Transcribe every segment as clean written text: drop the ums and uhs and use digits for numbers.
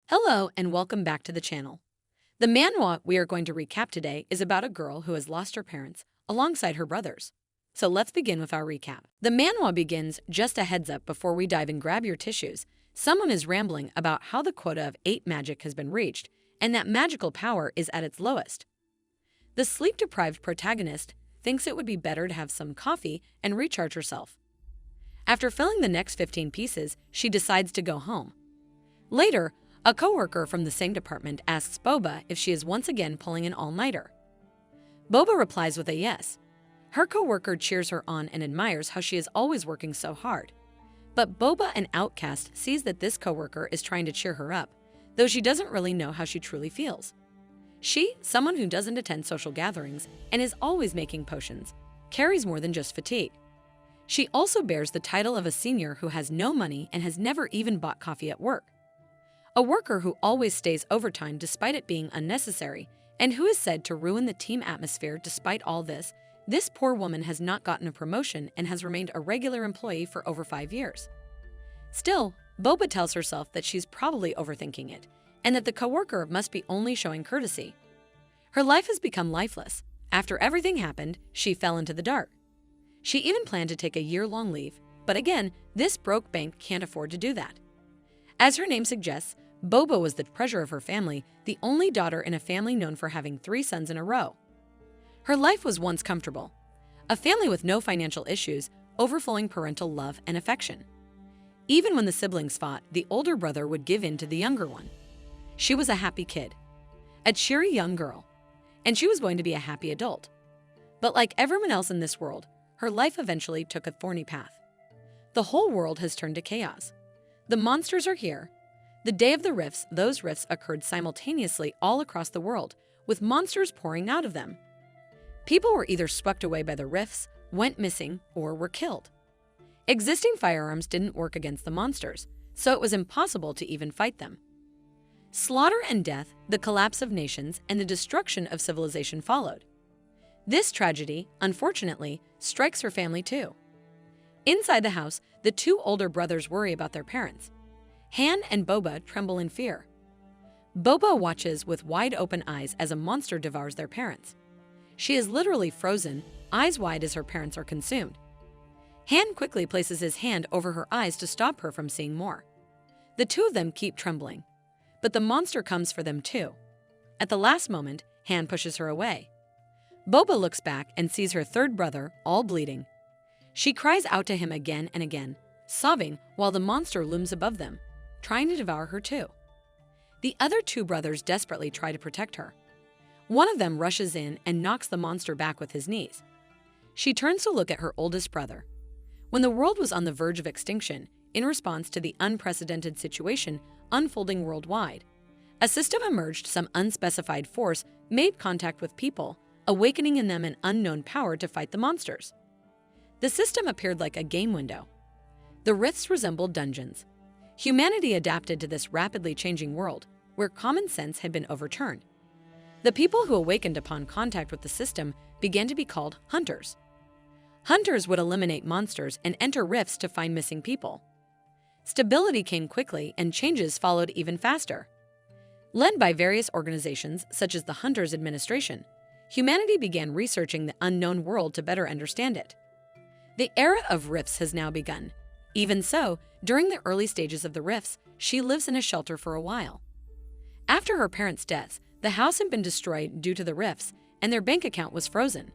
Hello and welcome back to the channel. The manhwa we are going to recap today is about a girl who has lost her parents alongside her brothers. So let's begin with our recap. The manhwa begins just a heads up before we dive in. Grab your tissues. Someone is rambling about how the quota of 8 magic has been reached and that magical power is at its lowest. The sleep-deprived protagonist thinks it would be better to have some coffee and recharge herself. After filling the next 15 pieces, she decides to go home. Later, a coworker from the same department asks Boba if she is once again pulling an all-nighter. Boba replies with a yes. Her coworker cheers her on and admires how she is always working so hard. But Boba, an outcast, sees that this coworker is trying to cheer her up, though she doesn't really know how she truly feels. She, someone who doesn't attend social gatherings and is always making potions, carries more than just fatigue. She also bears the title of a senior who has no money and has never even bought coffee at work. A worker who always stays overtime despite it being unnecessary, and who is said to ruin the team atmosphere. Despite all this poor woman has not gotten a promotion and has remained a regular employee for over 5 years. Still, Boba tells herself that she's probably overthinking it, and that the coworker must be only showing courtesy. Her life has become lifeless. After everything happened, she fell into the dark. She even planned to take a year-long leave, but again, this broke bank can't afford to do that. As her name suggests, Boba was the treasure of her family, the only daughter in a family known for having 3 sons in a row. Her life was once comfortable, a family with no financial issues, overflowing parental love and affection. Even when the siblings fought, the older brother would give in to the younger one. She was a happy kid, a cheery young girl, and she was going to be a happy adult. But like everyone else in this world, her life eventually took a thorny path. The whole world has turned to chaos. The monsters are here. The day of the rifts, those rifts occurred simultaneously all across the world, with monsters pouring out of them. People were either swept away by the rifts, went missing, or were killed. Existing firearms didn't work against the monsters, so it was impossible to even fight them. Slaughter and death, the collapse of nations, and the destruction of civilization followed. This tragedy, unfortunately, strikes her family too. Inside the house, the 2 older brothers worry about their parents. Han and Boba tremble in fear. Boba watches with wide-open eyes as a monster devours their parents. She is literally frozen, eyes wide as her parents are consumed. Han quickly places his hand over her eyes to stop her from seeing more. The 2 of them keep trembling, but the monster comes for them too. At the last moment, Han pushes her away. Boba looks back and sees her 3rd brother, all bleeding. She cries out to him again and again, sobbing while the monster looms above them, trying to devour her too. The other 2 brothers desperately try to protect her. One of them rushes in and knocks the monster back with his knees. She turns to look at her oldest brother. When the world was on the verge of extinction, in response to the unprecedented situation unfolding worldwide, a system emerged. Some unspecified force made contact with people, awakening in them an unknown power to fight the monsters. The system appeared like a game window. The rifts resembled dungeons. Humanity adapted to this rapidly changing world, where common sense had been overturned. The people who awakened upon contact with the system began to be called hunters. Hunters would eliminate monsters and enter rifts to find missing people. Stability came quickly and changes followed even faster. Led by various organizations such as the Hunters Administration, humanity began researching the unknown world to better understand it. The era of rifts has now begun. Even so, during the early stages of the rifts, she lives in a shelter for a while. After her parents' deaths, the house had been destroyed due to the rifts, and their bank account was frozen.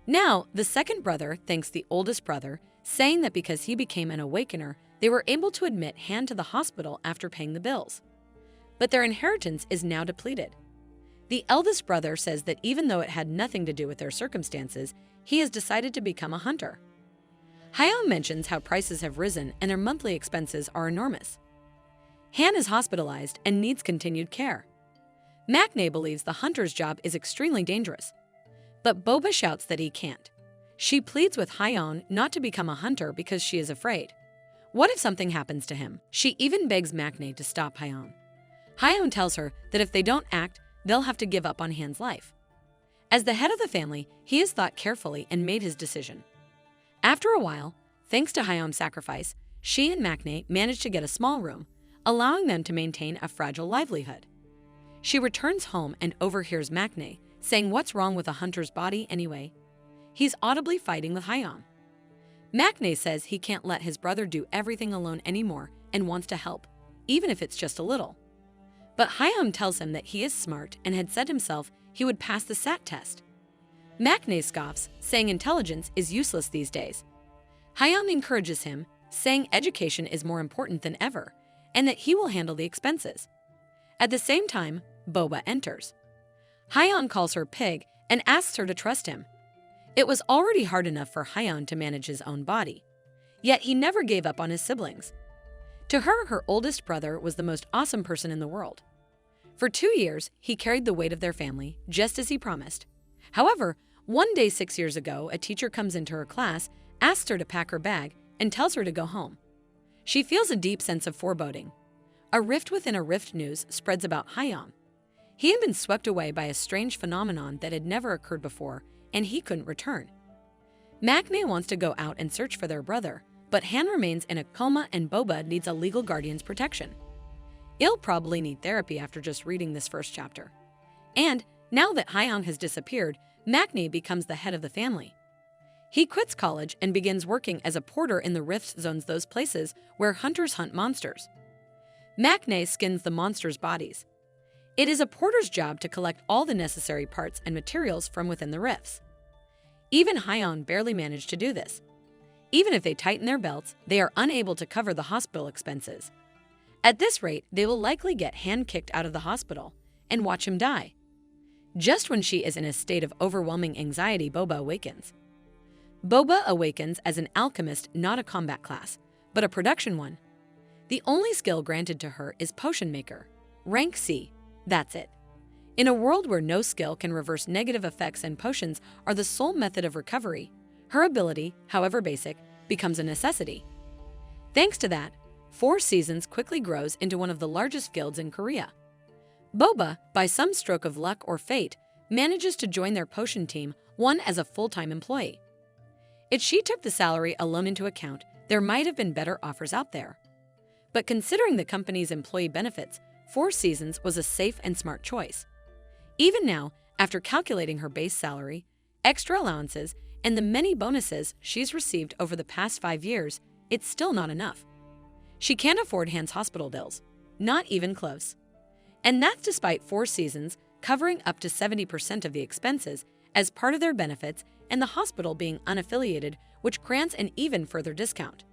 Now, the 2nd brother thanks the oldest brother, saying that because he became an awakener, they were able to admit Han to the hospital after paying the bills. But their inheritance is now depleted. The eldest brother says that even though it had nothing to do with their circumstances, he has decided to become a hunter. Hayao mentions how prices have risen and their monthly expenses are enormous. Han is hospitalized and needs continued care. Maknae believes the hunter's job is extremely dangerous, but Boba shouts that he can't. She pleads with Hayao not to become a hunter because she is afraid. What if something happens to him? She even begs Maknae to stop Hayao. Hayao tells her that if they don't act, they'll have to give up on Han's life. As the head of the family, he has thought carefully and made his decision. After a while, thanks to Hayao's sacrifice, she and Maknae managed to get a small room, allowing them to maintain a fragile livelihood. She returns home and overhears Maknae saying what's wrong with a hunter's body anyway. He's audibly fighting with Hyun. Maknae says he can't let his brother do everything alone anymore and wants to help, even if it's just a little. But Hyun tells him that he is smart and had said himself he would pass the SAT test. Maknae scoffs, saying intelligence is useless these days. Hyun encourages him, saying education is more important than ever, and that he will handle the expenses. At the same time, Boba enters. Hyun calls her pig and asks her to trust him. It was already hard enough for Hyun to manage his own body, yet he never gave up on his siblings. To her, her oldest brother was the most awesome person in the world. For 2 years, he carried the weight of their family, just as he promised. However, one day 6 years ago, a teacher comes into her class, asks her to pack her bag, and tells her to go home. She feels a deep sense of foreboding. A rift within a rift news spreads about Hyun. He had been swept away by a strange phenomenon that had never occurred before, and he couldn't return. Maknae wants to go out and search for their brother, but Han remains in a coma and Boba needs a legal guardian's protection. He'll probably need therapy after just reading this first chapter. And now that Hyun has disappeared, Maknae becomes the head of the family. He quits college and begins working as a porter in the rift zones, those places where hunters hunt monsters. Maknae skins the monsters' bodies. It is a porter's job to collect all the necessary parts and materials from within the rifts. Even Hyun barely managed to do this. Even if they tighten their belts, they are unable to cover the hospital expenses. At this rate, they will likely get hand-kicked out of the hospital and watch him die. Just when she is in a state of overwhelming anxiety, Boba awakens. Boba awakens as an alchemist, not a combat class, but a production one. The only skill granted to her is potion maker, rank C. That's it. In a world where no skill can reverse negative effects and potions are the sole method of recovery, her ability, however basic, becomes a necessity. Thanks to that, 4 Seasons quickly grows into one of the largest guilds in Korea. Boba, by some stroke of luck or fate, manages to join their potion team, one as a full-time employee. If she took the salary alone into account, there might have been better offers out there. But considering the company's employee benefits, 4 Seasons was a safe and smart choice. Even now, after calculating her base salary, extra allowances, and the many bonuses she's received over the past 5 years, it's still not enough. She can't afford Han's hospital bills, not even close. And that's despite 4 Seasons covering up to 70% of the expenses as part of their benefits and the hospital being unaffiliated, which grants an even further discount.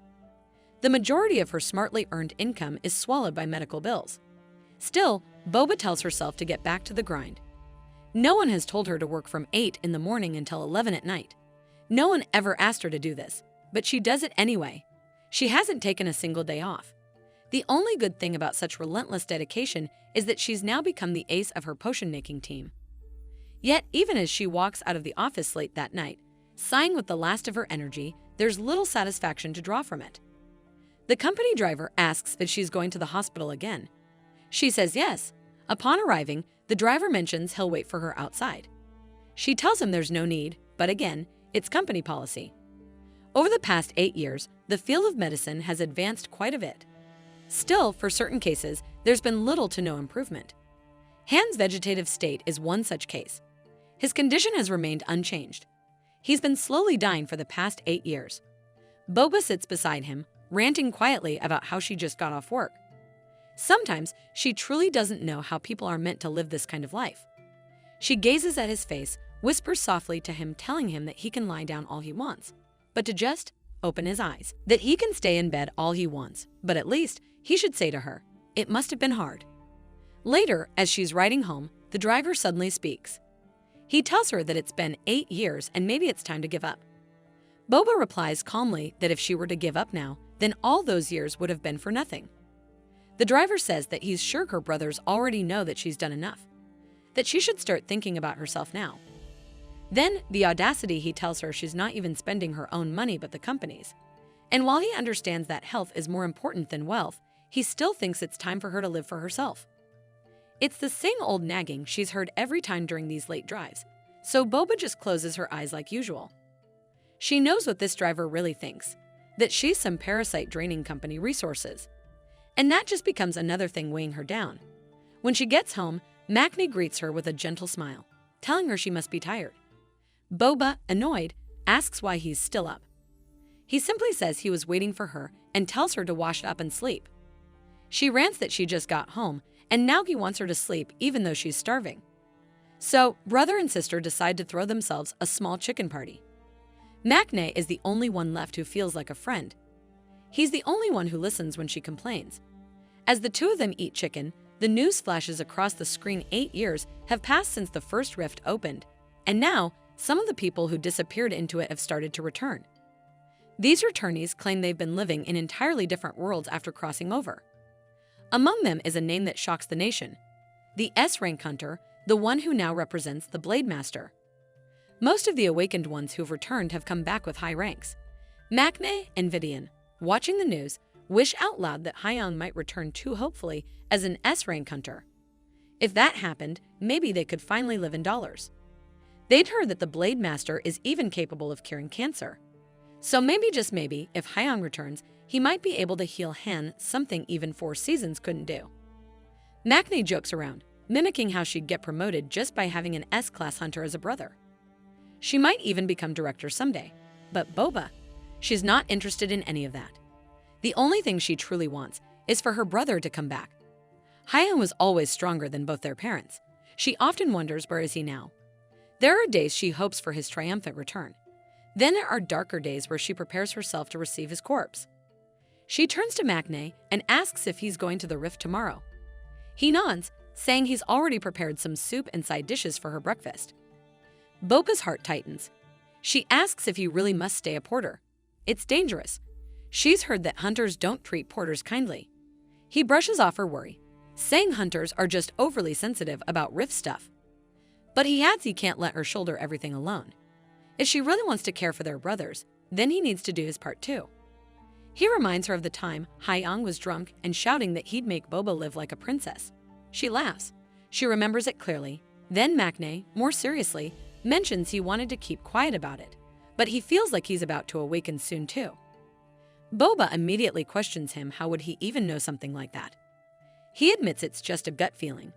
The majority of her smartly earned income is swallowed by medical bills. Still, Boba tells herself to get back to the grind. No one has told her to work from 8 in the morning until 11 at night. No one ever asked her to do this, but she does it anyway. She hasn't taken a single day off. The only good thing about such relentless dedication is that she's now become the ace of her potion-making team. Yet, even as she walks out of the office late that night, sighing with the last of her energy, there's little satisfaction to draw from it. The company driver asks if she's going to the hospital again. She says yes. Upon arriving, the driver mentions he'll wait for her outside. She tells him there's no need, but again, it's company policy. Over the past 8 years, the field of medicine has advanced quite a bit. Still, for certain cases, there's been little to no improvement. Han's vegetative state is one such case. His condition has remained unchanged. He's been slowly dying for the past 8 years. Boba sits beside him, ranting quietly about how she just got off work. Sometimes she truly doesn't know how people are meant to live this kind of life. She gazes at his face, whispers softly to him, telling him that he can lie down all he wants, but to just open his eyes, that he can stay in bed all he wants, but at least he should say to her, "It must have been hard." Later, as she's riding home, the driver suddenly speaks. He tells her that it's been 8 years and maybe it's time to give up. Boba replies calmly that if she were to give up now, then all those years would have been for nothing. The driver says that he's sure her brothers already know that she's done enough, that she should start thinking about herself now. Then, the audacity, he tells her she's not even spending her own money but the company's. And while he understands that health is more important than wealth, he still thinks it's time for her to live for herself. It's the same old nagging she's heard every time during these late drives, so Boba just closes her eyes like usual. She knows what this driver really thinks, that she's some parasite draining company resources. And that just becomes another thing weighing her down. When she gets home, Maknae greets her with a gentle smile, telling her she must be tired. Boba, annoyed, asks why he's still up. He simply says he was waiting for her and tells her to wash up and sleep. She rants that she just got home, and now he wants her to sleep even though she's starving. So, brother and sister decide to throw themselves a small chicken party. Maknae is the only one left who feels like a friend. He's the only one who listens when she complains. As the two of them eat chicken, the news flashes across the screen 8 years have passed since the first rift opened, and now some of the people who disappeared into it have started to return. These returnees claim they've been living in entirely different worlds after crossing over. Among them is a name that shocks the nation: the S-rank hunter, the one who now represents the Blade Master. Most of the awakened ones who've returned have come back with high ranks. Maknae and Vidian, watching the news, wish out loud that Hyung might return too, hopefully, as an S-rank hunter. If that happened, maybe they could finally live in dollars. They'd heard that the Blade Master is even capable of curing cancer. So maybe, just maybe, if Hyung returns, he might be able to heal Han, something even 4 seasons couldn't do. Maknae jokes around, mimicking how she'd get promoted just by having an S-class hunter as a brother. She might even become director someday. But Boba, she's not interested in any of that. The only thing she truly wants is for her brother to come back. Hyung was always stronger than both their parents. She often wonders, where is he now? There are days she hopes for his triumphant return. Then there are darker days where she prepares herself to receive his corpse. She turns to Maknae and asks if he's going to the rift tomorrow. He nods, saying he's already prepared some soup and side dishes for her breakfast. Boba's heart tightens. She asks if he really must stay a porter. It's dangerous. She's heard that hunters don't treat porters kindly. He brushes off her worry, saying hunters are just overly sensitive about rift stuff. But he adds he can't let her shoulder everything alone. If she really wants to care for their brothers, then he needs to do his part too. He reminds her of the time Hyung was drunk and shouting that he'd make Boba live like a princess. She laughs. She remembers it clearly. Then Maknae, more seriously, mentions he wanted to keep quiet about it, but he feels like he's about to awaken soon too. Boba immediately questions him. How would he even know something like that? He admits it's just a gut feeling.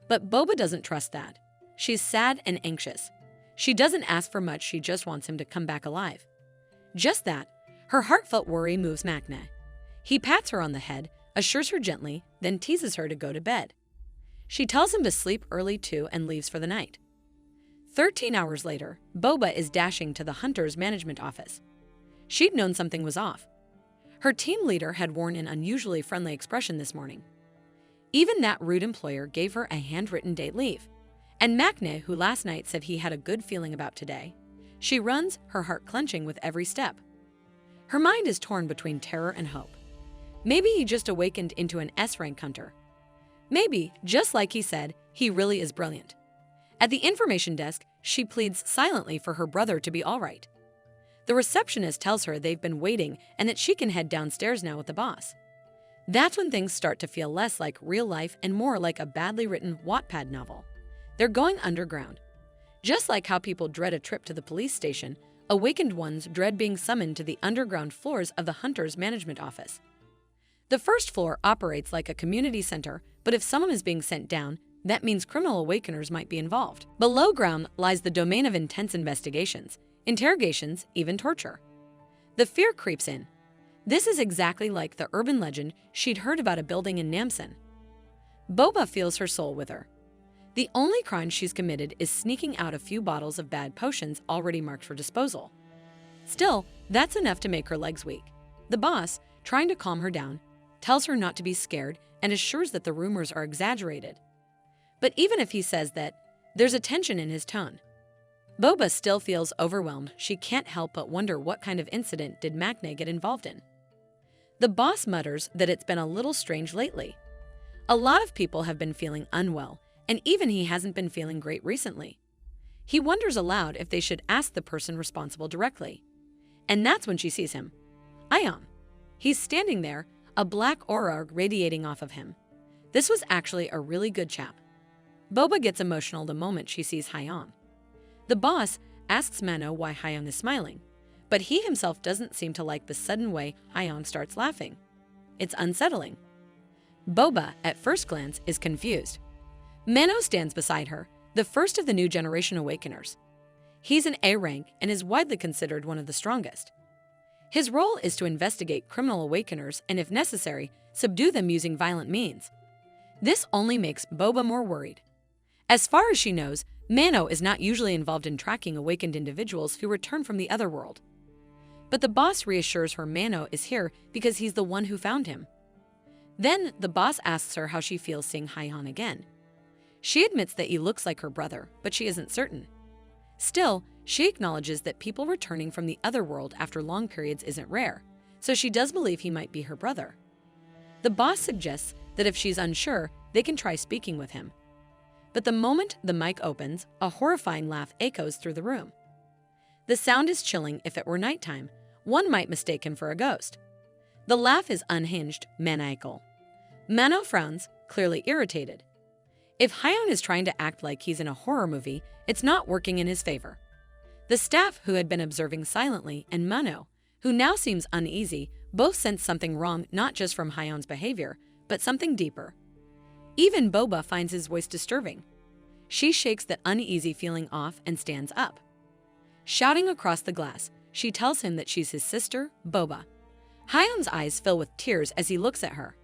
But Boba doesn't trust that. She's sad and anxious. She doesn't ask for much, she just wants him to come back alive. Just that, her heartfelt worry moves Maknae. He pats her on the head, assures her gently, then teases her to go to bed. She tells him to sleep early too and leaves for the night. 13 hours later, Boba is dashing to the hunter's management office. She'd known something was off. Her team leader had worn an unusually friendly expression this morning. Even that rude employer gave her a handwritten day leave. And Maknae, who last night said he had a good feeling about today, she runs, her heart clenching with every step. Her mind is torn between terror and hope. Maybe he just awakened into an S-rank hunter. Maybe, just like he said, he really is brilliant. At the information desk, she pleads silently for her brother to be all right. The receptionist tells her they've been waiting and that she can head downstairs now with the boss. That's when things start to feel less like real life and more like a badly written Wattpad novel. They're going underground. Just like how people dread a trip to the police station, awakened ones dread being summoned to the underground floors of the hunter's management office. The first floor operates like a community center, but if someone is being sent down, that means criminal awakeners might be involved. Below ground lies the domain of intense investigations, interrogations, even torture. The fear creeps in. This is exactly like the urban legend she'd heard about a building in Namsan. Boba feels her soul with her. The only crime she's committed is sneaking out a few bottles of bad potions already marked for disposal. Still, that's enough to make her legs weak. The boss, trying to calm her down, tells her not to be scared and assures that the rumors are exaggerated. But even if he says that, there's a tension in his tone. Boba still feels overwhelmed. She can't help but wonder what kind of incident did Maknae get involved in. The boss mutters that it's been a little strange lately. A lot of people have been feeling unwell, and even he hasn't been feeling great recently. He wonders aloud if they should ask the person responsible directly. And that's when she sees him. Ion. He's standing there, a black aura radiating off of him. This was actually a really good chap. Boba gets emotional the moment she sees Hyung. The boss asks Mano why Hyung is smiling, but he himself doesn't seem to like the sudden way Hyung starts laughing. It's unsettling. Boba, at first glance, is confused. Mano stands beside her, the first of the new generation awakeners. He's an A rank and is widely considered one of the strongest. His role is to investigate criminal awakeners and, if necessary, subdue them using violent means. This only makes Boba more worried. As far as she knows, Mano is not usually involved in tracking awakened individuals who return from the other world. But the boss reassures her Mano is here because he's the one who found him. Then the boss asks her how she feels seeing Haiyan again. She admits that he looks like her brother, but she isn't certain. Still, she acknowledges that people returning from the other world after long periods isn't rare, so she does believe he might be her brother. The boss suggests that if she's unsure, they can try speaking with him. But the moment the mic opens, a horrifying laugh echoes through the room. The sound is chilling. If it were nighttime, one might mistake him for a ghost. The laugh is unhinged, maniacal. Mano frowns, clearly irritated. If Haiyan is trying to act like he's in a horror movie, it's not working in his favor. The staff, who had been observing silently, and Mano, who now seems uneasy, both sense something wrong, not just from Haiyan's behavior, but something deeper. Even Boba finds his voice disturbing. She shakes that uneasy feeling off and stands up. Shouting across the glass, she tells him that she's his sister, Boba. Haiyan's eyes fill with tears as he looks at her.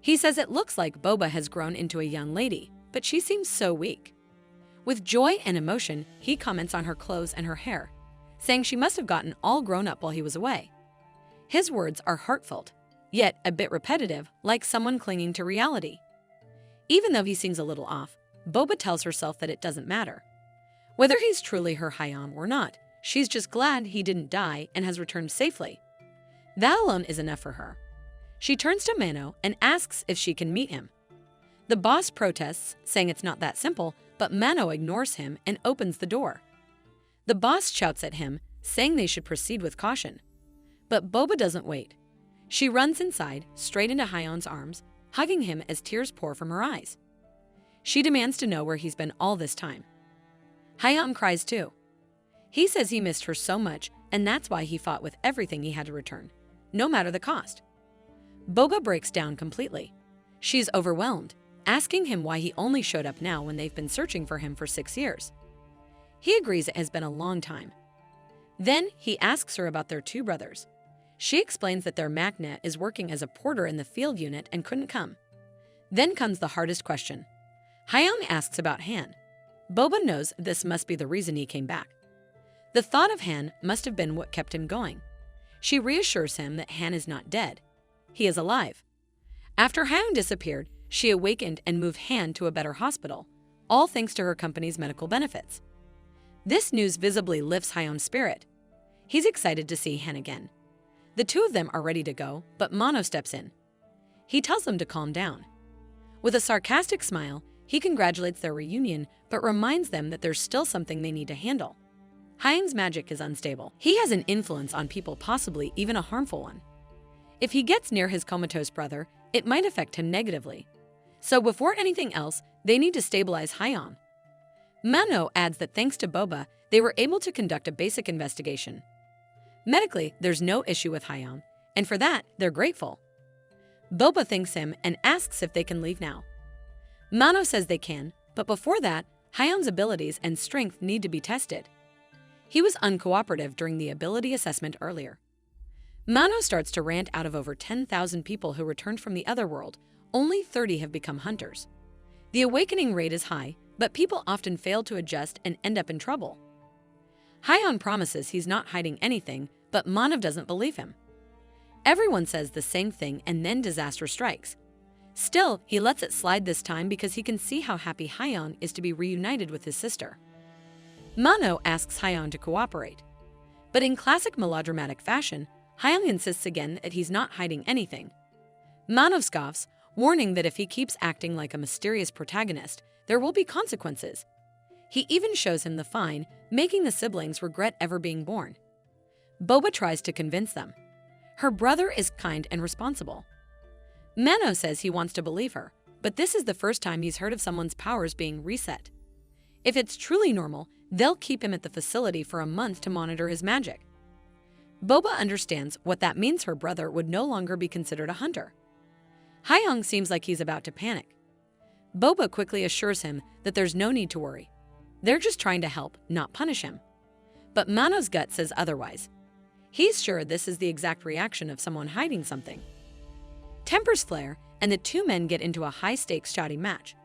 He says it looks like Boba has grown into a young lady, but she seems so weak. With joy and emotion, he comments on her clothes and her hair, saying she must have gotten all grown up while he was away. His words are heartfelt, yet a bit repetitive, like someone clinging to reality. Even though he seems a little off, Boba tells herself that it doesn't matter. Whether he's truly her Haiyan or not, she's just glad he didn't die and has returned safely. That alone is enough for her. She turns to Mano and asks if she can meet him. The boss protests, saying it's not that simple, but Mano ignores him and opens the door. The boss shouts at him, saying they should proceed with caution. But Boba doesn't wait. She runs inside, straight into Haiyan's arms, hugging him as tears pour from her eyes. She demands to know where he's been all this time. Haiyan cries too. He says he missed her so much, and that's why he fought with everything he had to return, no matter the cost. Boba breaks down completely. She's overwhelmed, asking him why he only showed up now when they've been searching for him for 6 years. He agrees it has been a long time. Then he asks her about their 2 brothers. She explains that their Magna is working as a porter in the field unit and couldn't come. Then comes the hardest question. Haiyan asks about Han. Boba knows this must be the reason he came back. The thought of Han must have been what kept him going. She reassures him that Han is not dead. He is alive. After Han disappeared, she awakened and moved Han to a better hospital, all thanks to her company's medical benefits. This news visibly lifts Haiyan's spirit. He's excited to see Han again. The 2 of them are ready to go, but Mano steps in. He tells them to calm down. With a sarcastic smile, he congratulates their reunion, but reminds them that there's still something they need to handle. Haiyan's magic is unstable. He has an influence on people, possibly even a harmful one. If he gets near his comatose brother, it might affect him negatively. So before anything else, they need to stabilize Haiyan. Mano adds that thanks to Boba, they were able to conduct a basic investigation. Medically, there's no issue with Haiyan, and for that, they're grateful. Boba thanks him and asks if they can leave now. Mano says they can, but before that, Haiyan's abilities and strength need to be tested. He was uncooperative during the ability assessment earlier. Mano starts to rant. Out of over 10,000 people who returned from the other world, only 30 have become hunters. The awakening rate is high, but people often fail to adjust and end up in trouble. Haiyan promises he's not hiding anything, but Mano doesn't believe him. Everyone says the same thing, and then disaster strikes. Still, he lets it slide this time because he can see how happy Haiyan is to be reunited with his sister. Mano asks Haiyan to cooperate. But in classic melodramatic fashion, Haiyan insists again that he's not hiding anything. Mano scoffs, warning that if he keeps acting like a mysterious protagonist, there will be consequences. He even shows him the fine, making the siblings regret ever being born. Boba tries to convince them. Her brother is kind and responsible. Mano says he wants to believe her, but this is the first time he's heard of someone's powers being reset. If it's truly normal, they'll keep him at the facility for a month to monitor his magic. Boba understands what that means. Her brother would no longer be considered a hunter. Hayoung seems like he's about to panic. Boba quickly assures him that there's no need to worry. They're just trying to help, not punish him. But Mano's gut says otherwise. He's sure this is the exact reaction of someone hiding something. Tempers flare, and the two men get into a high-stakes shouting match.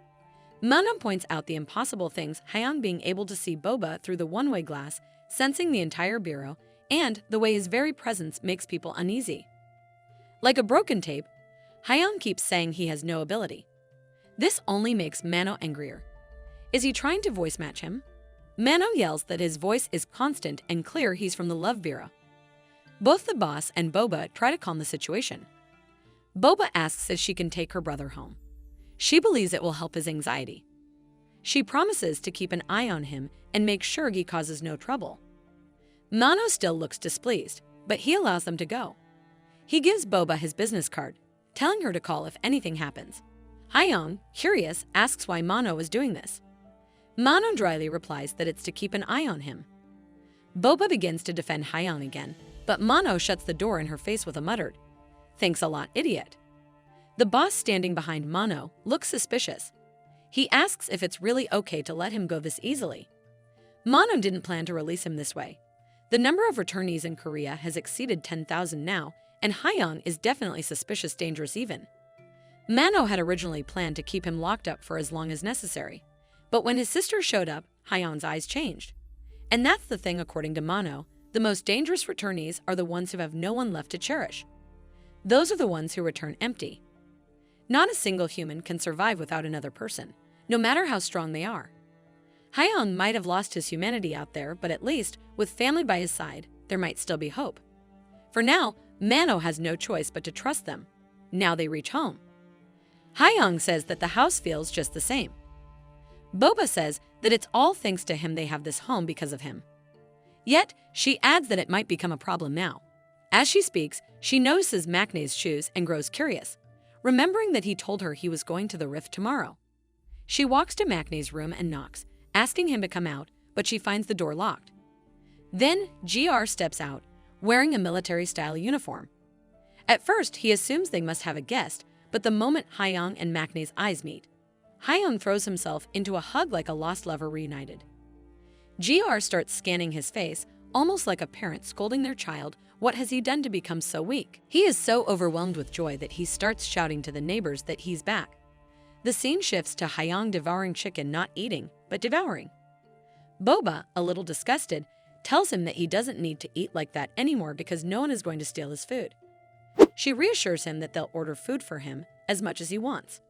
Mano points out the impossible things Hayoung being able to see Boba through the one-way glass, sensing the entire bureau, and the way his very presence makes people uneasy. Like a broken tape, Hayoung keeps saying he has no ability. This only makes Mano angrier. Is he trying to voice match him? Mano yells that his voice is constant and clear he's from the Love Bureau. Both the boss and Boba try to calm the situation. Boba asks if she can take her brother home. She believes it will help his anxiety. She promises to keep an eye on him and make sure he causes no trouble. Mano still looks displeased, but he allows them to go. He gives Boba his business card, telling her to call if anything happens. Hayoung, curious, asks why Mano is doing this. Mano dryly replies that it's to keep an eye on him. Boba begins to defend Hayoung again, but Mano shuts the door in her face with a muttered, "Thanks a lot, idiot." The boss standing behind Mano looks suspicious. He asks if it's really okay to let him go this easily. Mano didn't plan to release him this way. The number of returnees in Korea has exceeded 10,000 now, and Hayoung is definitely suspicious dangerous even. Mano had originally planned to keep him locked up for as long as necessary. But when his sister showed up, Hayoung's eyes changed. And that's the thing according to Mano, the most dangerous returnees are the ones who have no one left to cherish. Those are the ones who return empty. Not a single human can survive without another person, no matter how strong they are. Hayoung might have lost his humanity out there, but at least, with family by his side, there might still be hope. For now, Mano has no choice but to trust them. Now they reach home. Hayoung says that the house feels just the same. Boba says that it's all thanks to him they have this home because of him. Yet, she adds that it might become a problem now. As she speaks, she notices Maknae's shoes and grows curious, remembering that he told her he was going to the rift tomorrow. She walks to Maknae's room and knocks, asking him to come out, but she finds the door locked. Then, GR steps out, wearing a military-style uniform. At first, he assumes they must have a guest, but the moment Hayoung and Maknae's eyes meet, Hayoung throws himself into a hug like a lost lover reunited. GR starts scanning his face, almost like a parent scolding their child, what has he done to become so weak? He is so overwhelmed with joy that he starts shouting to the neighbors that he's back. The scene shifts to Hayoung devouring chicken, not eating, but devouring. Boba, a little disgusted, tells him that he doesn't need to eat like that anymore because no one is going to steal his food. She reassures him that they'll order food for him as much as he wants.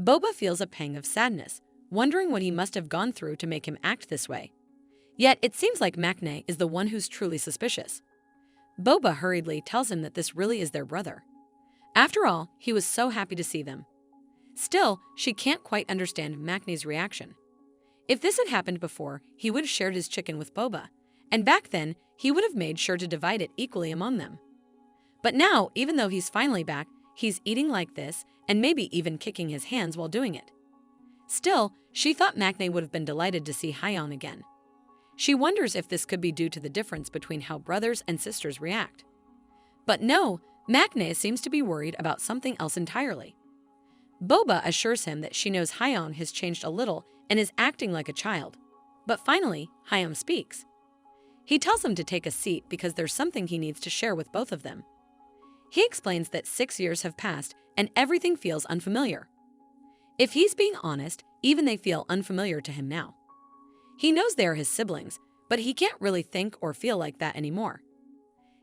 Boba feels a pang of sadness, wondering what he must have gone through to make him act this way. Yet it seems like Maknae is the one who's truly suspicious. Boba hurriedly tells him that this really is their brother. After all, he was so happy to see them. Still, she can't quite understand Maknae's reaction. If this had happened before, he would have shared his chicken with Boba, and back then, he would have made sure to divide it equally among them. But now, even though he's finally back, he's eating like this and maybe even kicking his hands while doing it. Still, she thought Maknae would have been delighted to see Hayoung again. She wonders if this could be due to the difference between how brothers and sisters react. But no, Maknae seems to be worried about something else entirely. Boba assures him that she knows Hayoung has changed a little and is acting like a child. But finally, Hayoung speaks. He tells him to take a seat because there's something he needs to share with both of them. He explains that 6 years have passed and everything feels unfamiliar. If he's being honest, even they feel unfamiliar to him now. He knows they are his siblings, but he can't really think or feel like that anymore.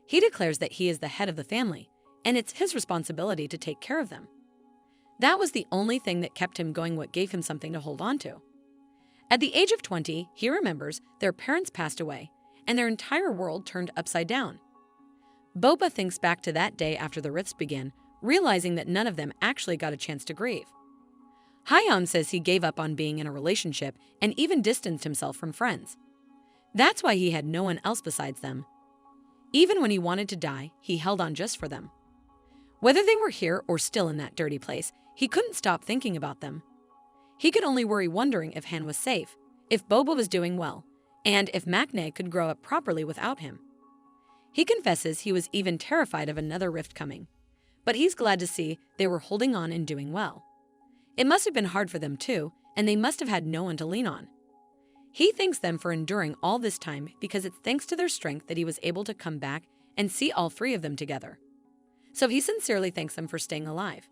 He declares that he is the head of the family, and it's his responsibility to take care of them. That was the only thing that kept him going, what gave him something to hold on to. At the age of 20, he remembers their parents passed away, and their entire world turned upside down. Boba thinks back to that day after the rifts began, realizing that none of them actually got a chance to grieve. Hayoung says he gave up on being in a relationship and even distanced himself from friends. That's why he had no one else besides them. Even when he wanted to die, he held on just for them. Whether they were here or still in that dirty place, he couldn't stop thinking about them. He could only worry wondering if Han was safe, if Boba was doing well, and if Maknae could grow up properly without him. He confesses he was even terrified of another rift coming. but he's glad to see they were holding on and doing well. It must have been hard for them too, and they must have had no one to lean on. He thanks them for enduring all this time because it's thanks to their strength that he was able to come back and see all three of them together. So he sincerely thanks them for staying alive.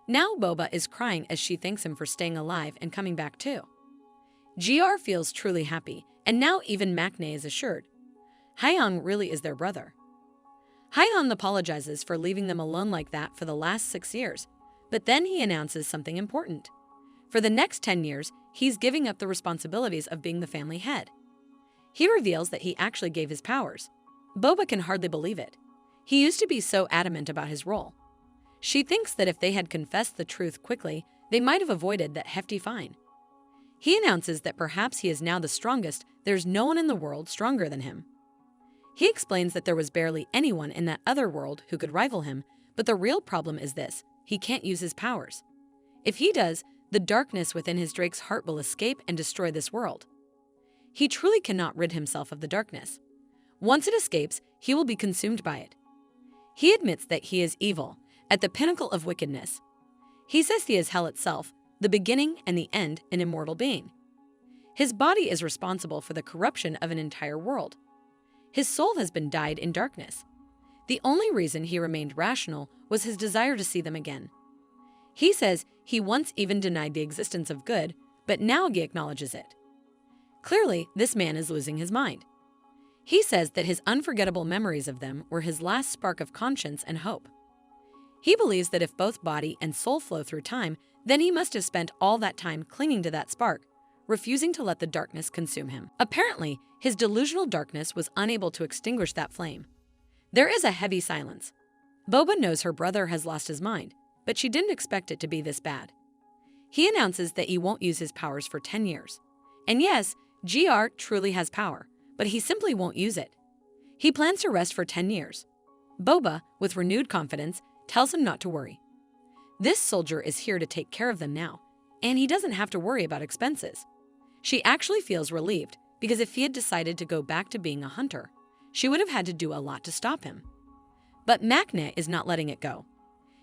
Now Boba is crying as she thanks him for staying alive and coming back too. GR feels truly happy, and now even maknae is assured. Hyung really is their brother. Hyun apologizes for leaving them alone like that for the last 6 years, but then he announces something important. For the next 10 years, he's giving up the responsibilities of being the family head. He reveals that he actually gave his powers. Boba can hardly believe it. He used to be so adamant about his role. She thinks that if they had confessed the truth quickly, they might have avoided that hefty fine. He announces that perhaps he is now the strongest. There's no one in the world stronger than him. He explains that there was barely anyone in that other world who could rival him, but the real problem is this: he can't use his powers. If he does, the darkness within his Drake's heart will escape and destroy this world. He truly cannot rid himself of the darkness. Once it escapes, he will be consumed by it. He admits that he is evil, at the pinnacle of wickedness. He says he is hell itself, the beginning and the end, an immortal being. His body is responsible for the corruption of an entire world. His soul has been dyed in darkness. The only reason he remained rational was his desire to see them again. He says he once even denied the existence of good, but now he acknowledges it. Clearly, this man is losing his mind. He says that his unforgettable memories of them were his last spark of conscience and hope. He believes that if both body and soul flow through time, then he must have spent all that time clinging to that spark, refusing to let the darkness consume him. Apparently, his delusional darkness was unable to extinguish that flame. There is a heavy silence. Boba knows her brother has lost his mind, but she didn't expect it to be this bad. He announces that he won't use his powers for 10 years. And yes, GR truly has power, but he simply won't use it. He plans to rest for 10 years. Boba, with renewed confidence, tells him not to worry. This soldier is here to take care of them now, and he doesn't have to worry about expenses. She actually feels relieved, because if he had decided to go back to being a hunter, she would have had to do a lot to stop him. But maknae is not letting it go.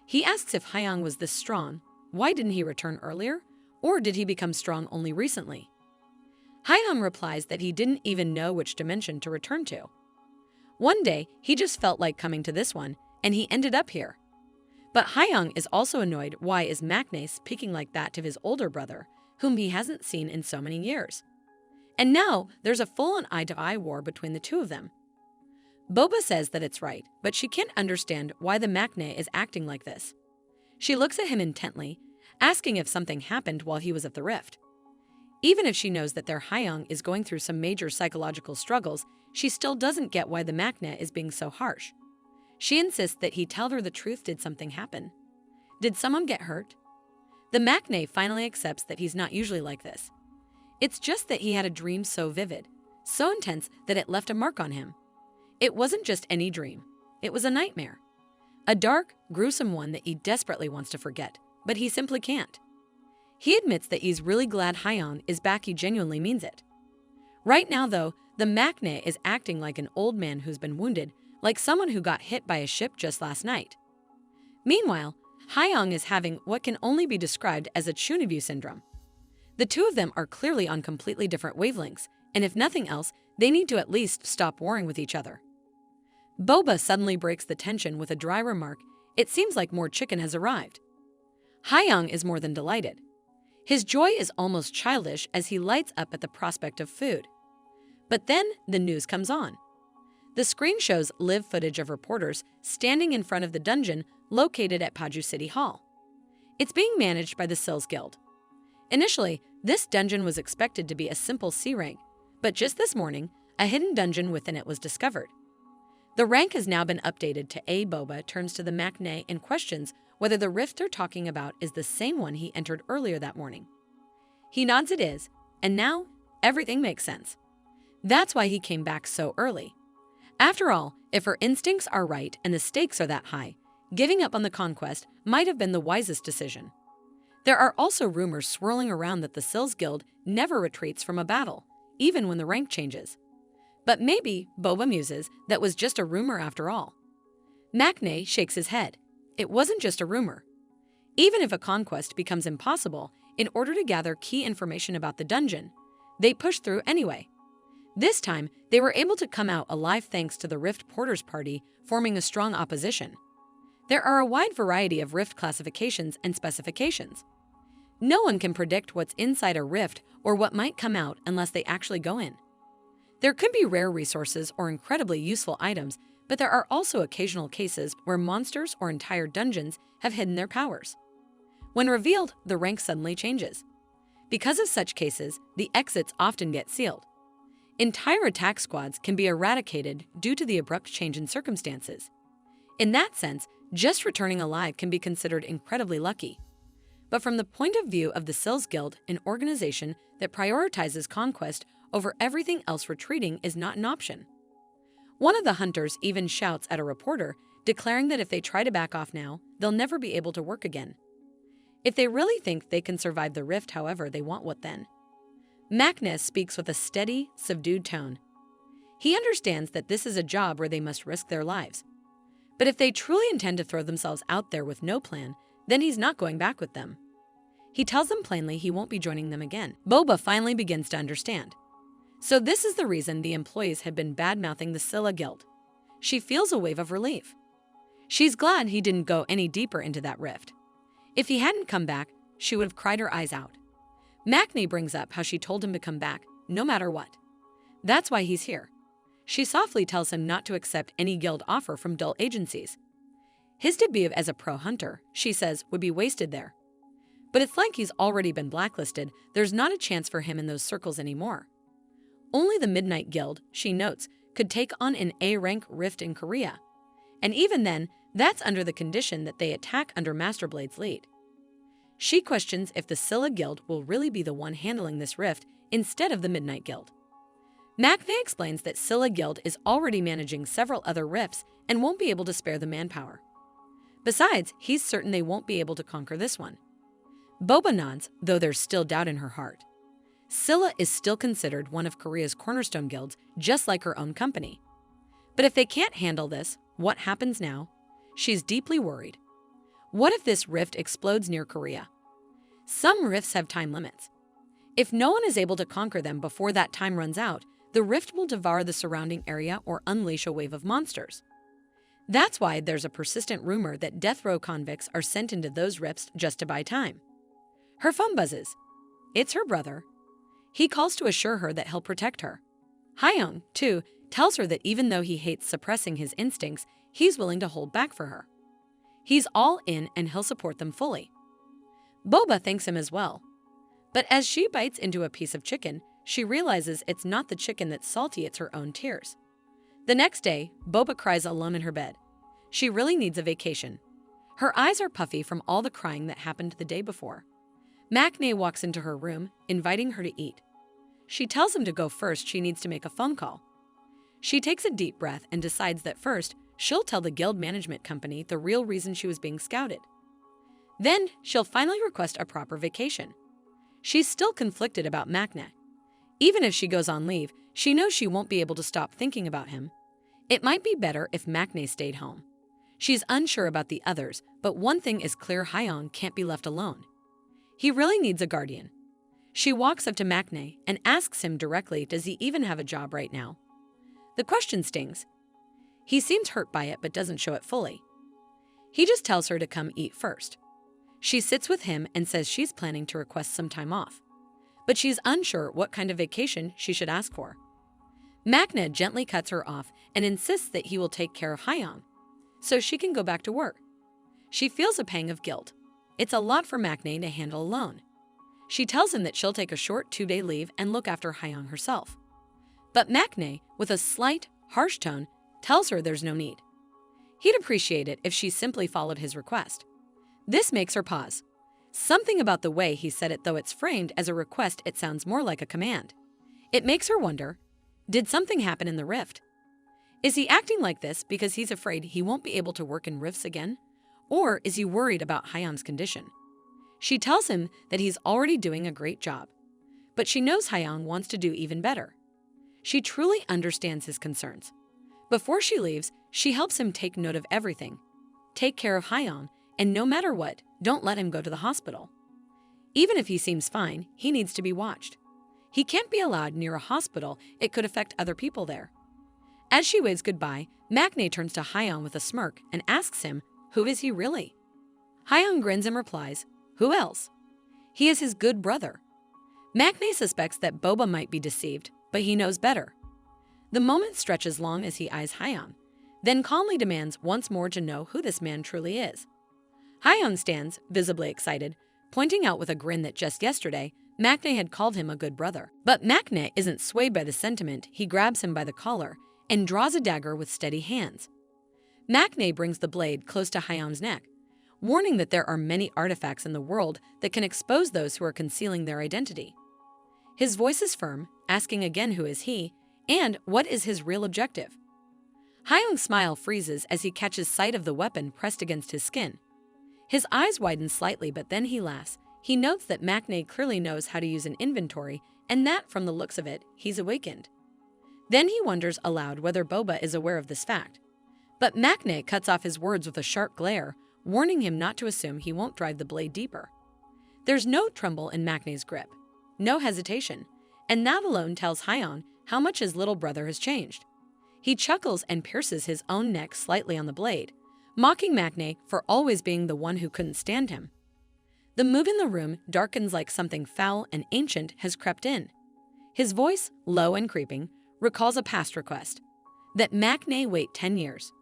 He asks if Hyung was this strong, why didn't he return earlier? Or did he become strong only recently? Hyung replies that he didn't even know which dimension to return to. One day, he just felt like coming to this one, and he ended up here. But Hyung is also annoyed why is maknae speaking like that to his older brother, whom he hasn't seen in so many years. And now, there's a full-on eye-to-eye war between the two of them. Boba says that it's right, but she can't understand why the maknae is acting like this. She looks at him intently, asking if something happened while he was at the rift. Even if she knows that their Hyung is going through some major psychological struggles, she still doesn't get why the maknae is being so harsh. She insists that he tell her the truth. Did something happen? Did someone get hurt? The maknae finally accepts that he's not usually like this. It's just that he had a dream so vivid, so intense that it left a mark on him. It wasn't just any dream. It was a nightmare. A dark, gruesome one that he desperately wants to forget, but he simply can't. He admits that he's really glad Hyun is back. He genuinely means it. Right now, though, the maknae is acting like an old man who's been wounded, like someone who got hit by a ship just last night. Meanwhile, Hyung is having what can only be described as a Chunibyu syndrome. The two of them are clearly on completely different wavelengths, and if nothing else, they need to at least stop warring with each other. Boba suddenly breaks the tension with a dry remark. It seems like more chicken has arrived. Hyung is more than delighted. His joy is almost childish as he lights up at the prospect of food. But then the news comes on. The screen shows live footage of reporters standing in front of the dungeon located at Paju City Hall. It's being managed by the Sills Guild. Initially, this dungeon was expected to be a simple C rank, but just this morning, a hidden dungeon within it was discovered. The rank has now been updated to A. Boba turns to the maknae and questions whether the rift they're talking about is the same one he entered earlier that morning. He nods it is, and now everything makes sense. That's why he came back so early. After all, if her instincts are right and the stakes are that high, giving up on the conquest might have been the wisest decision. There are also rumors swirling around that the Sills Guild never retreats from a battle, even when the rank changes. But maybe, Boba muses, that was just a rumor after all. Maknae shakes his head. it wasn't just a rumor. Even if a conquest becomes impossible, in order to gather key information about the dungeon, they push through anyway. This time, they were able to come out alive thanks to the Rift Porters Party forming a strong opposition. There are a wide variety of rift classifications and specifications. No one can predict what's inside a rift or what might come out unless they actually go in. There could be rare resources or incredibly useful items, but there are also occasional cases where monsters or entire dungeons have hidden their powers. When revealed, the rank suddenly changes. Because of such cases, the exits often get sealed. Entire attack squads can be eradicated due to the abrupt change in circumstances. In that sense, just returning alive can be considered incredibly lucky. But from the point of view of the Sills Guild, an organization that prioritizes conquest over everything else, retreating is not an option. One of the hunters even shouts at a reporter, declaring that if they try to back off now, they'll never be able to work again. If they really think they can survive the rift, however, they want what then? Macness speaks with a steady, subdued tone. He understands that this is a job where they must risk their lives. But if they truly intend to throw themselves out there with no plan, then he's not going back with them. He tells them plainly he won't be joining them again. Boba finally begins to understand. So this is the reason the employees had been bad-mouthing the Scylla Guild. She feels a wave of relief. She's glad he didn't go any deeper into that rift. If he hadn't come back, she would have cried her eyes out. Macne brings up how she told him to come back, no matter what. That's why he's here. She softly tells him not to accept any guild offer from dull agencies. His debut as a pro hunter, she says, would be wasted there. But it's like he's already been blacklisted, there's not a chance for him in those circles anymore. Only the Midnight Guild, she notes, could take on an A-rank rift in Korea. And even then, that's under the condition that they attack under Master Blade's lead. She questions if the Scylla Guild will really be the one handling this rift instead of the Midnight Guild. Macne explains that Scylla Guild is already managing several other rifts and won't be able to spare the manpower. Besides, he's certain they won't be able to conquer this one. Boba nods, though there's still doubt in her heart. Scylla is still considered one of Korea's cornerstone guilds, just like her own company. But if they can't handle this, what happens now? She's deeply worried. What if this rift explodes near Korea? Some rifts have time limits. If no one is able to conquer them before that time runs out, the rift will devour the surrounding area or unleash a wave of monsters. That's why there's a persistent rumor that death row convicts are sent into those rifts just to buy time. Her phone buzzes. It's her brother. He calls to assure her that he'll protect her. Hyung, too, tells her that even though he hates suppressing his instincts, he's willing to hold back for her. He's all in and he'll support them fully. Boba thanks him as well. But as she bites into a piece of chicken, she realizes it's not the chicken that's salty, it's her own tears. The next day, Boba cries alone in her bed. She really needs a vacation. Her eyes are puffy from all the crying that happened the day before. Macne walks into her room, inviting her to eat. She tells him to go first, she needs to make a phone call. She takes a deep breath and decides that first, she'll tell the guild management company the real reason she was being scouted. Then, she'll finally request a proper vacation. She's still conflicted about Macne. Even if she goes on leave, she knows she won't be able to stop thinking about him. It might be better if Macne stayed home. She's unsure about the others, but one thing is clear: Hyung can't be left alone. He really needs a guardian. She walks up to Macne and asks him directly, does he even have a job right now? The question stings. He seems hurt by it but doesn't show it fully. He just tells her to come eat first. She sits with him and says she's planning to request some time off, but she's unsure what kind of vacation she should ask for. Macne gently cuts her off and insists that he will take care of Hyung, so she can go back to work. She feels a pang of guilt. It's a lot for Macne to handle alone. She tells him that she'll take a short 2-day leave and look after Hyung herself. But Macne, with a slight, harsh tone, tells her there's no need. He'd appreciate it if she simply followed his request. This makes her pause. Something about the way he said it, though it's framed as a request, it sounds more like a command. It makes her wonder, did something happen in the rift? Is he acting like this because he's afraid he won't be able to work in rifts again? Or is he worried about Hyung's condition? She tells him that he's already doing a great job, but she knows Hyung wants to do even better. She truly understands his concerns. Before she leaves, she helps him take note of everything. take care of Hyeon, and no matter what, don't let him go to the hospital. Even if he seems fine, he needs to be watched. He can't be allowed near a hospital, it could affect other people there. As she waves goodbye, Maknae turns to Hyeon with a smirk and asks him, who is he really? Hyeon grins and replies, who else? He is his good brother. Maknae suspects that Boba might be deceived, but he knows better. The moment stretches long as he eyes Hyeon, then calmly demands once more to know who this man truly is. Hyeon stands, visibly excited, pointing out with a grin that just yesterday, Maknae had called him a good brother. But Maknae isn't swayed by the sentiment. He grabs him by the collar and draws a dagger with steady hands. Maknae brings the blade close to Hyeon's neck, warning that there are many artifacts in the world that can expose those who are concealing their identity. His voice is firm, asking again who is he, and what is his real objective. Hyeon's smile freezes as he catches sight of the weapon pressed against his skin. His eyes widen slightly, but then he laughs. He notes that Maknae clearly knows how to use an inventory, and that, from the looks of it, he's awakened. Then he wonders aloud whether Boba is aware of this fact. But Maknae cuts off his words with a sharp glare, warning him not to assume he won't drive the blade deeper. There's no tremble in Maknae's grip, no hesitation, and that alone tells Hyeon how much his little brother has changed. He chuckles and pierces his own neck slightly on the blade, mocking Maknae for always being the one who couldn't stand him. The mood in the room darkens like something foul and ancient has crept in. His voice, low and creeping, recalls a past request, that Maknae wait 10 years.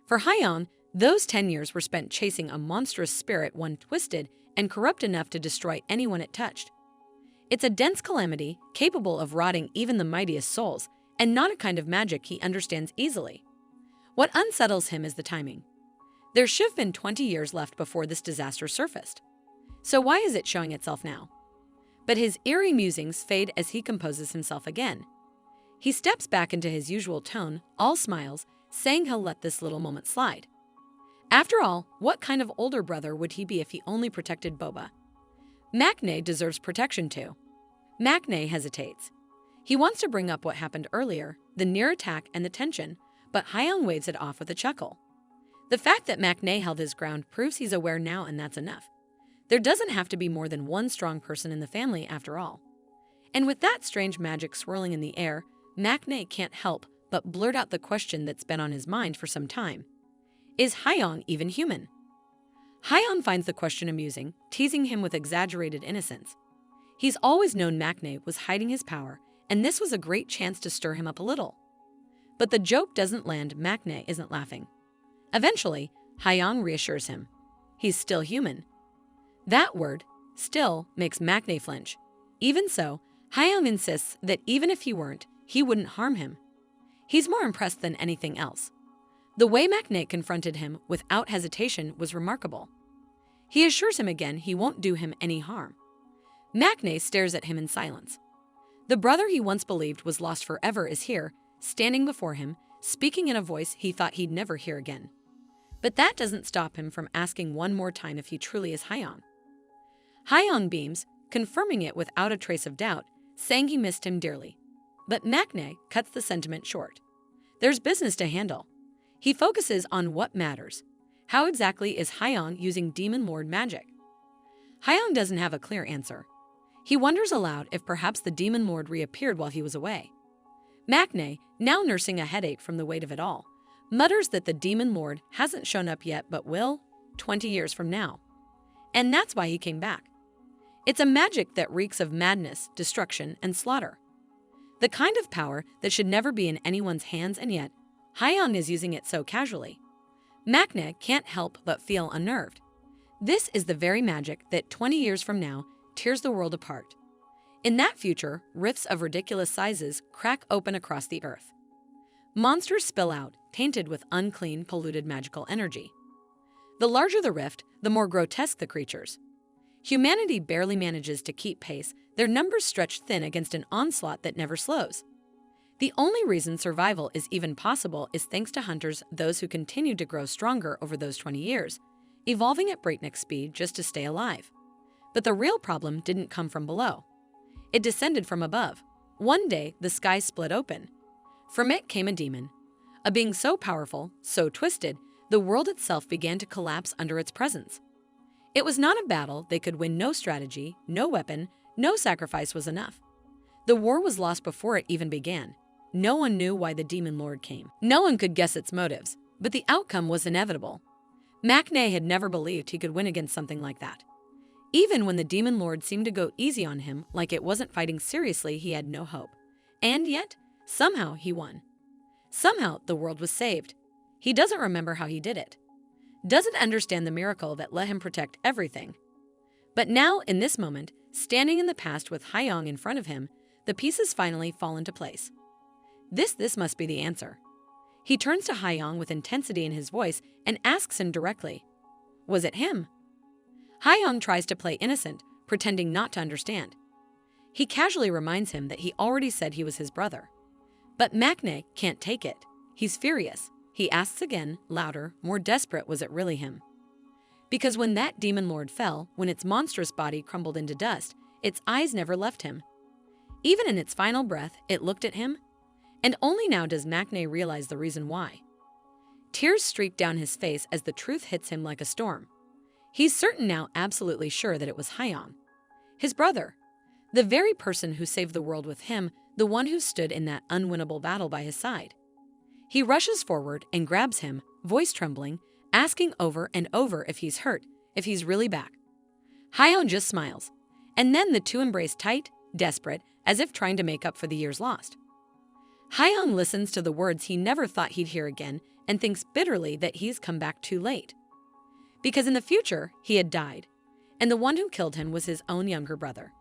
For Hyeon, those 10 years were spent chasing a monstrous spirit, one twisted and corrupt enough to destroy anyone it touched. It's a dense calamity, capable of rotting even the mightiest souls, and not a kind of magic he understands easily. What unsettles him is the timing. There should have been 20 years left before this disaster surfaced. So why is it showing itself now? But his eerie musings fade as he composes himself again. He steps back into his usual tone, all smiles, saying he'll let this little moment slide. After all, what kind of older brother would he be if he only protected Boba? Maknae deserves protection too. Maknae hesitates. He wants to bring up what happened earlier, the near attack and the tension, but Hyeon waves it off with a chuckle. The fact that Maknae held his ground proves he's aware now, and that's enough. There doesn't have to be more than one strong person in the family after all. And with that strange magic swirling in the air, Maknae can't help but blurt out the question that's been on his mind for some time. Is Hyeon even human? Hyeon finds the question amusing, teasing him with exaggerated innocence. He's always known Maknae was hiding his power, and this was a great chance to stir him up a little. But the joke doesn't land. Maknae isn't laughing. Eventually, Hyeon reassures him. He's still human. That word, still, makes Maknae flinch. Even so, Hyeon insists that even if he weren't, he wouldn't harm him. He's more impressed than anything else. The way Maknae confronted him without hesitation was remarkable. He assures him again he won't do him any harm. Maknae stares at him in silence. The brother he once believed was lost forever is here, standing before him, speaking in a voice he thought he'd never hear again. But that doesn't stop him from asking one more time if he truly is Hyeon. Hyeon beams, confirming it without a trace of doubt, saying he missed him dearly. But Maknae cuts the sentiment short. There's business to handle. He focuses on what matters. How exactly is Hyeon using Demon Lord magic? Hyeon doesn't have a clear answer. He wonders aloud if perhaps the Demon Lord reappeared while he was away. Maknae, now nursing a headache from the weight of it all, mutters that the Demon Lord hasn't shown up yet but will 20 years from now. And that's why he came back. It's a magic that reeks of madness, destruction, and slaughter. The kind of power that should never be in anyone's hands, and yet Hyeon is using it so casually. Maknae can't help but feel unnerved. This is the very magic that 20 years from now tears the world apart. In that future, rifts of ridiculous sizes crack open across the earth. Monsters spill out, tainted with unclean, polluted magical energy. The larger the rift, the more grotesque the creatures. Humanity barely manages to keep pace, their numbers stretch thin against an onslaught that never slows. The only reason survival is even possible is thanks to hunters, those who continued to grow stronger over those 20 years, evolving at breakneck speed just to stay alive. But the real problem didn't come from below. It descended from above. One day, the sky split open. From it came a demon, a being so powerful, so twisted, the world itself began to collapse under its presence. It was not a battle they could win. No strategy, no weapon, no sacrifice was enough. The war was lost before it even began. No one knew why the Demon Lord came. No one could guess its motives, but the outcome was inevitable. Maknae had never believed he could win against something like that. Even when the Demon Lord seemed to go easy on him, like it wasn't fighting seriously, he had no hope. And yet, somehow he won. Somehow the world was saved. He doesn't remember how he did it. Doesn't understand the miracle that let him protect everything. But now, in this moment, standing in the past with Hyung in front of him, the pieces finally fall into place. This must be the answer. He turns to Hyung with intensity in his voice and asks him directly, "Was it him?" Hyung tries to play innocent, pretending not to understand. He casually reminds him that he already said he was his brother. But Maknae can't take it. He's furious. He asks again, louder, more desperate, was it really him? Because when that Demon Lord fell, when its monstrous body crumbled into dust, its eyes never left him. Even in its final breath, it looked at him. And only now does Maknae realize the reason why. Tears streak down his face as the truth hits him like a storm. He's certain now, absolutely sure, that it was Hyung, his brother, the very person who saved the world with him, the one who stood in that unwinnable battle by his side. He rushes forward and grabs him, voice trembling, asking over and over if he's hurt, if he's really back. Hyung just smiles, and then the two embrace tight, desperate, as if trying to make up for the years lost. Hyung listens to the words he never thought he'd hear again and thinks bitterly that he's come back too late. Because in the future, he had died, and the one who killed him was his own younger brother.